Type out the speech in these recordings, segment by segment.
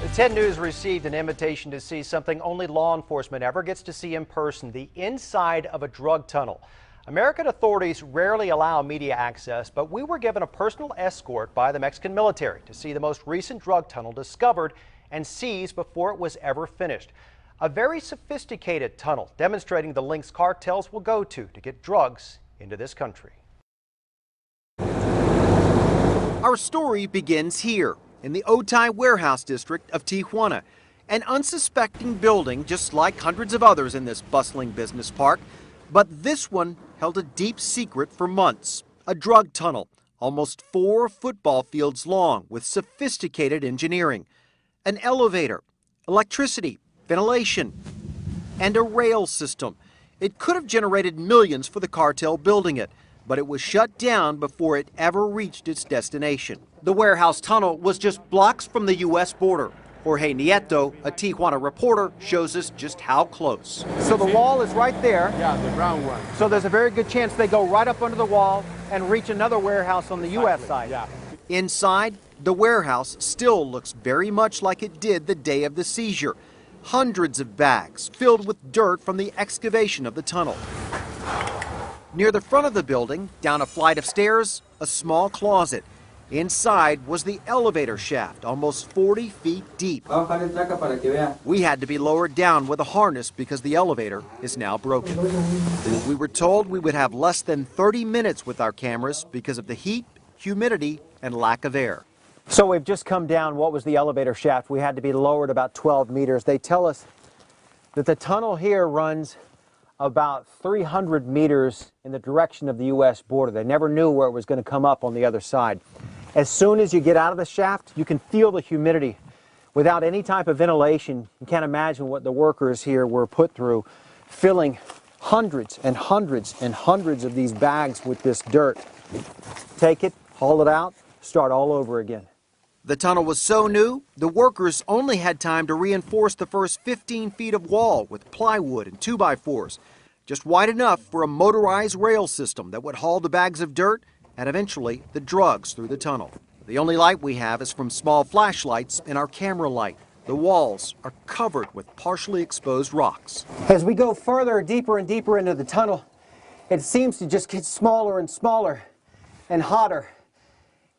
The 10 News received an invitation to see something only law enforcement ever gets to see in person, the inside of a drug tunnel. American authorities rarely allow media access, but we were given a personal escort by the Mexican military to see the most recent drug tunnel discovered and seized before it was ever finished. A very sophisticated tunnel demonstrating the links cartels will go to get drugs into this country. Our story begins here in the Otay warehouse district of Tijuana, an unsuspecting building just like hundreds of others in this bustling business park. But this one held a deep secret for months. A drug tunnel, almost 4 football fields long, with sophisticated engineering. An elevator, electricity, ventilation, and a rail system. It could have generated millions for the cartel building it, but it was shut down before it ever reached its destination. The warehouse tunnel was just blocks from the U.S. border. Jorge Nieto, a Tijuana reporter, shows us just how close. So the wall is right there. Yeah, the brown one. So there's a very good chance they go right up under the wall and reach another warehouse on the U.S. side. Yeah. Inside, the warehouse still looks very much like it did the day of the seizure. Hundreds of bags filled with dirt from the excavation of the tunnel. Near the front of the building, down a flight of stairs, a small closet. Inside was the elevator shaft, almost 40 feet deep. We had to be lowered down with a harness because the elevator is now broken. We were told we would have less than 30 minutes with our cameras because of the heat, humidity, and lack of air. So we've just come down what was the elevator shaft. We had to be lowered about 12 meters. They tell us that the tunnel here runs about 300 meters in the direction of the U.S. border. They never knew where it was going to come up on the other side. As soon as you get out of the shaft, you can feel the humidity. Without any type of ventilation, you can't imagine what the workers here were put through, filling hundreds and hundreds and hundreds of these bags with this dirt. Take it, haul it out, start all over again. The tunnel was so new, the workers only had time to reinforce the first 15 feet of wall with plywood and 2x4s, just wide enough for a motorized rail system that would haul the bags of dirt and eventually the drugs through the tunnel. The only light we have is from small flashlights in our camera light. The walls are covered with partially exposed rocks. As we go further, deeper and deeper into the tunnel, it seems to just get smaller and smaller and hotter.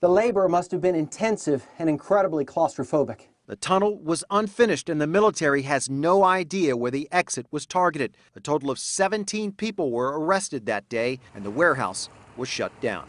The labor must have been intensive and incredibly claustrophobic. The tunnel was unfinished and the military has no idea where the exit was targeted. A total of 17 people were arrested that day and the warehouse was shut down.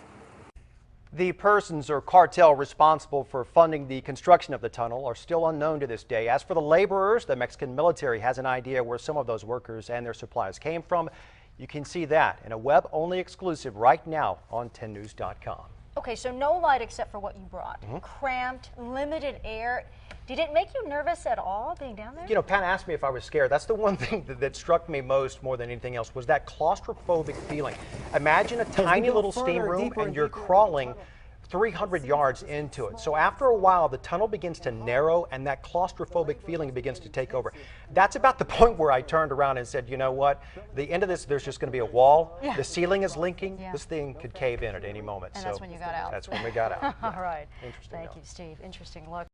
The persons or cartel responsible for funding the construction of the tunnel are still unknown to this day. As for the laborers, the Mexican military has an idea where some of those workers and their supplies came from. You can see that in a web-only exclusive right now on 10news.com. Okay, so no light except for what you brought. Cramped, limited air. Did it make you nervous at all being down there? You know, Pat asked me if I was scared. That's the one thing that struck me most more than anything else was that claustrophobic feeling. Imagine a tiny little steam room and you're crawling 300 yards into it. So after a while, the tunnel begins to narrow and that claustrophobic feeling begins to take over. That's about the point where I turned around and said, you know what, the end of this, there's just going to be a wall. Yeah. The ceiling is leaking. Yeah. This thing could cave in at any moment. And so that's when you got out. That's when we got out. All right. Interesting. Thank you, Steve. Interesting look.